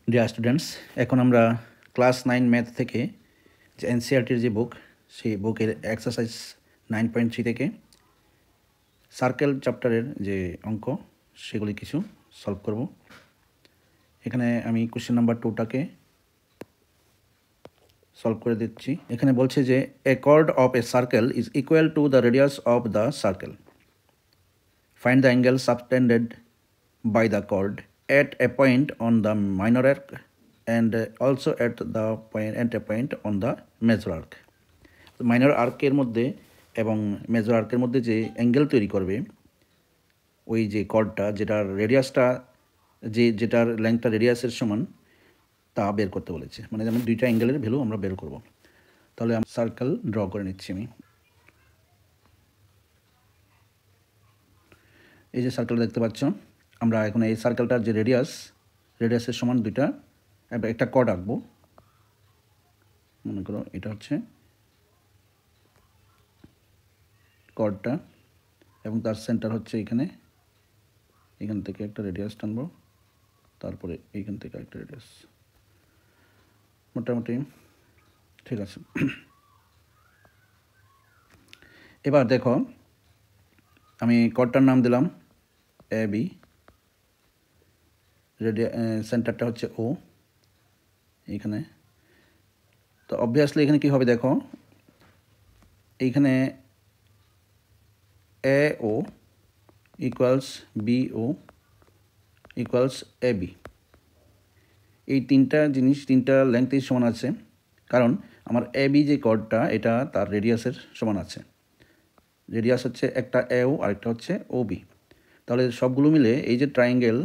Dear students, এখন আমরা class 9 math থেকে যে এনসিইআরটির যে বুক, সেই বুকের এক্সারসাইজ 9.3 থেকে সার্কেল চ্যাপ্টারের যে অঙ্ক সেগুলি কিছু সলভ করব। এখানে আমি কোশ্চেন নাম্বার 2টাকে সলভ করে দিচ্ছি। এখানে বলছে যে a chord of a circle is equal to the radius of the circle. Find the angle subtended by the chord at a point on the minor arc and also at a point on the major arc. Minor আর্কের মধ্যে এবং major আর্কের মধ্যে যে angle তৈরি করবে ওই যে কর্ডটা, যেটার রেডিয়াসটা যেটার লেন্থটা রেডিয়াসের সমান, তা বের করতে বলেছে। মানে যেমন দুইটা অ্যাঙ্গেলের ভ্যালু আমরা বের করব। তাহলে আমি সার্কেল ড্র করে নিচ্ছি। আমি এই যে সার্কেল দেখতে পাচ্ছ, আমরা এখন এই সার্কেলটার যে রেডিয়াসের সমান দুইটা একটা কর্ড আঁকবো। মনে করো এটা হচ্ছে কর্ডটা এবং তার সেন্টার হচ্ছে এখান থেকে একটা রেডিয়াস টানবো, তারপরে এইখান থেকে একটা রেডিয়াস। মোটামুটি ঠিক আছে। এবার দেখো, আমি কর্ডটার নাম দিলাম এ বি, সেন্টারটা হচ্ছে ও এইখানে। তো অবভিয়াসলি এখানে কি হবে দেখো, এইখানে এ ও equals B O equals A B. এই তিনটা লেন্থই সমান আছে, কারণ আমার এ বি যে কর্ডটা এটা তার রেডিয়াসের সমান আছে। রেডিয়াস হচ্ছে একটা এ ও আর একটা হচ্ছে ও বি। তাহলে সবগুলো মিলে এই যে ট্রায়াঙ্গেল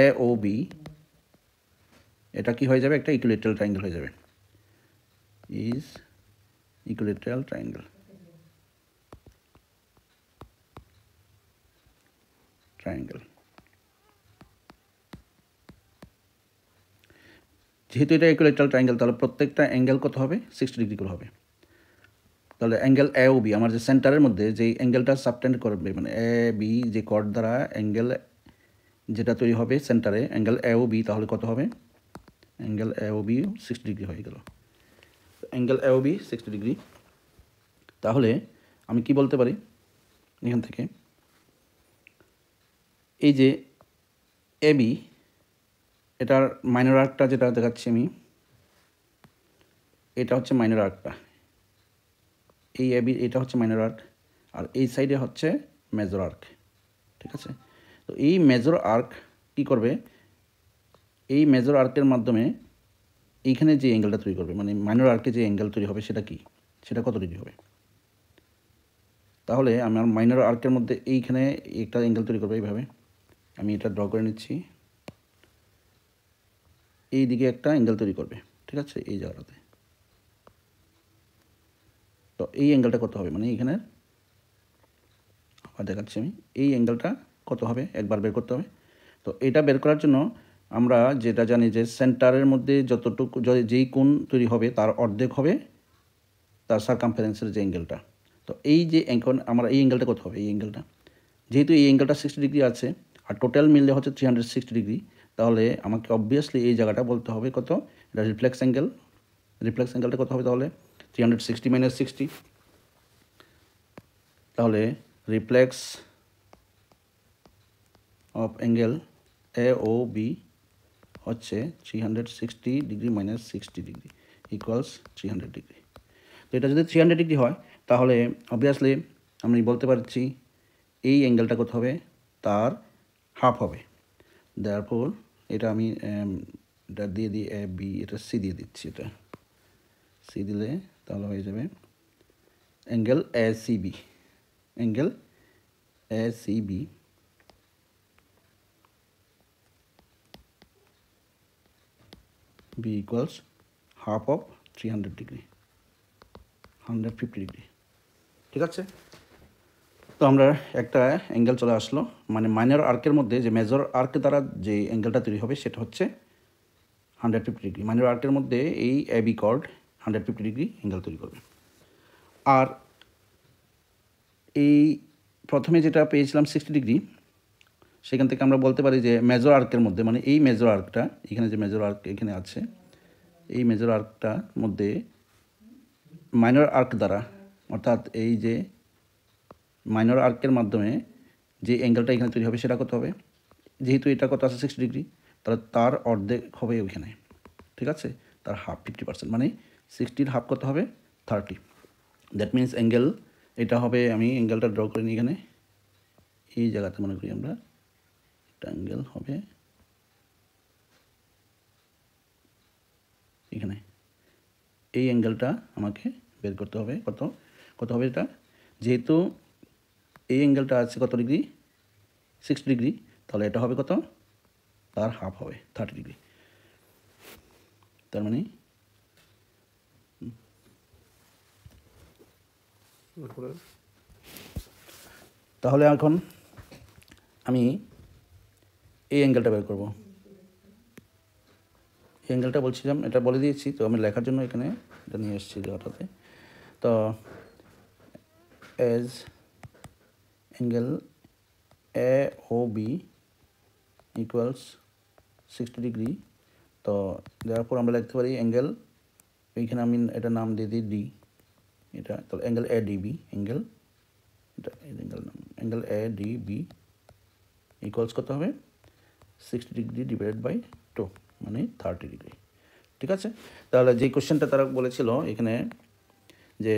এ ও বি, এটা কি হয়ে যাবে, একটা ইকুইলেটারাল ট্রায়াঙ্গেল হয়ে যাবে। Is equilateral triangle. যেহেতু এটা ইকুইলেটারাল ট্রায়াঙ্গেল, তাহলে প্রত্যেকটা অ্যাঙ্গেল কত হবে, 60 ডিগ্রি করে হবে। তাহলে অ্যাঙ্গেল এ ও বি, আমার যে সেন্টারের মধ্যে যেই অ্যাঙ্গেলটা সাবটেন্ড করবে, মানে এ বি যে কর্ড দ্বারা অ্যাঙ্গেল যেটা তৈরি হবে সেন্টারে, অ্যাঙ্গেল এ ও বি, তাহলে কত হবে, angle A O B 60 degree হয়ে গেল। Angle A O B 60 degree. তাহলে আমি কি বলতে পারি এখান থেকে, এই যে এ বি, এটার মাইনর আর্কটা যেটা দেখাচ্ছি আমি, এটা হচ্ছে মাইনর আর্কটা। এই এ বি এটা হচ্ছে মাইনর আর্ক, আর এই সাইডে হচ্ছে মেজর আর্ক। ঠিক আছে। তো এই মেজর আর্ক কি করবে, এই মেজর আর্কের মাধ্যমে এইখানে যে অ্যাঙ্গেলটা তৈরি করবে, মানে মাইনর আর্কে যে অ্যাঙ্গেল তৈরি হবে সেটা কি, সেটা কত ডিগ্রি হবে। তাহলে আমার মাইনর আর্কের মধ্যে এইখানে একটা অ্যাঙ্গেল তৈরি করবে এইভাবে। আমি এটা ড্র করে নিচ্ছি। এই দিকে একটা অ্যাঙ্গেল তৈরি করবে, ঠিক আছে, এই জায়গাটাতে। তো এই অ্যাঙ্গেলটা কত হবে, মানে এইখানে আবার দেখাচ্ছি আমি, এই অ্যাঙ্গেলটা কত হবে একবার বের করতে হবে। তো এটা বের করার জন্য আমরা যেটা জানি যে সেন্টারের মধ্যে যতটুকু যেই কোণ তৈরি হবে তার অর্ধেক হবে তার সারকামফারেন্সের যে অ্যাঙ্গেলটা। তো এই যে এখন আমরা এই অ্যাঙ্গেলটা কত হবে, এই অ্যাঙ্গেলটা যেহেতু এই অ্যাঙ্গেলটা 60 ডিগ্রি আছে আর টোটাল মিললে হচ্ছে 360 ডিগ্রি, তাহলে আমাকে অবভিয়াসলি এই জায়গাটা বলতে হবে কত, এটা রিফ্লেক্স অ্যাঙ্গেলটা কত হবে, তাহলে 360 মাইনাস 60, তাহলে reflex of angle A O B হচ্ছে 360 degree minus 60 degree equals 300 degree. তো এটা যদি 300 ডিগ্রি হয়, তাহলে অবভিয়াসলি আমি বলতে পারছি এই অ্যাঙ্গেলটা কত হবে, তার হাফ হবে। দেয়ারফর এটা আমি এটা দিয়ে দিই এ বি, এটা সি দিয়ে দিচ্ছি। এটা সি দিলে তাহলে হয়ে যাবে angle A C B, angle A C B B equals half of 300 degree, 150 degree. ঠিক আছে। তো আমরা একটা অ্যাঙ্গেল চলে আসলো, মানে মাইনর আর্কের মধ্যে যে মেজর আর্ক দ্বারা যে অ্যাঙ্গেলটা তৈরি হবে সেটা হচ্ছে 150 ডিগ্রি। মাইনর আর্কের মধ্যে এই A B cord 150 degree angle তৈরি করবে। আর এই প্রথমে যেটা পেয়েছিলাম 60 ডিগ্রি, সেখান থেকে আমরা বলতে পারি যে মেজর আর্কের মধ্যে, মানে এই মেজর আর্কটা, এখানে যে মেজর আর্ক এখানে আছে, এই মেজর আর্কটার মধ্যে মাইনর আর্ক দ্বারা, অর্থাৎ এই যে মাইনর আর্কের মাধ্যমে যে অ্যাঙ্গেলটা এখানে তৈরি হবে সেটা কত হবে, যেহেতু এটা কত আছে 60 ডিগ্রি, তাহলে তার অর্ধেক হবে ওইখানে, ঠিক আছে, তার হাফ 50%, মানে 60-র হাফ কত হবে 30। দ্যাট মিনস অ্যাঙ্গেল এটা হবে, আমি অ্যাঙ্গেলটা ড্র করে নিই এখানে, এই জায়গাতে মনে করি আমরা একটা অ্যাঙ্গেল হবে এখানে, এই অ্যাঙ্গেলটা আমাকে বের করতে হবে কত, কত হবে এটা, যেহেতু এই অ্যাঙ্গেলটা আছে কত ডিগ্রি 60 ডিগ্রি, তাহলে এটা হবে কত, তার হাফ হবে 30 ডিগ্রি। তার মানে তাহলে এখন আমি এই অ্যাঙ্গেলটা বের করব। এই অ্যাঙ্গেলটা বলছিলাম, এটা বলে দিয়েছি, তো আমি লেখার জন্য এখানে এটা নিয়ে এসেছি হঠাৎ। তো as angle AOB equals 60 degree, তো দেওয়ার আমরা লিখতে পারি অ্যাঙ্গেল, এইখানে আমি এটা নাম দিয়ে দিই ডি, এটা তাহলে অ্যাঙ্গেল ADB, অ্যাঙ্গেল এটা অ্যাঙ্গেল নাম অ্যাঙ্গেল ADB ইকুয়ালস কত হবে 60 ডিগ্রি ডিভাইডেড বাই 2, মানে 30 ডিগ্রি, ঠিক আছে। তাহলে যে কোশ্চেনটা তারা বলেছিল এখানে যে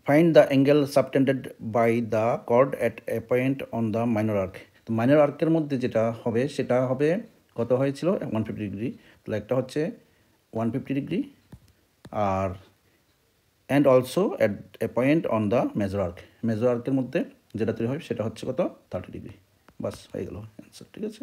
find the angle subtended by the chord at a point on the minor arc, তো মাইনর আর্কের মধ্যে যেটা হবে সেটা হবে কত হয়েছিল 150 ডিগ্রি, তাহলে একটা হচ্ছে 150 ডিগ্রি, আর and also at a point on the major arc, major আর্কের মধ্যে যেটা তৈরি হয় সেটা হচ্ছে কত 30 ডিগ্রি, বাস হয়ে গেল অ্যান্সার, ঠিক আছে।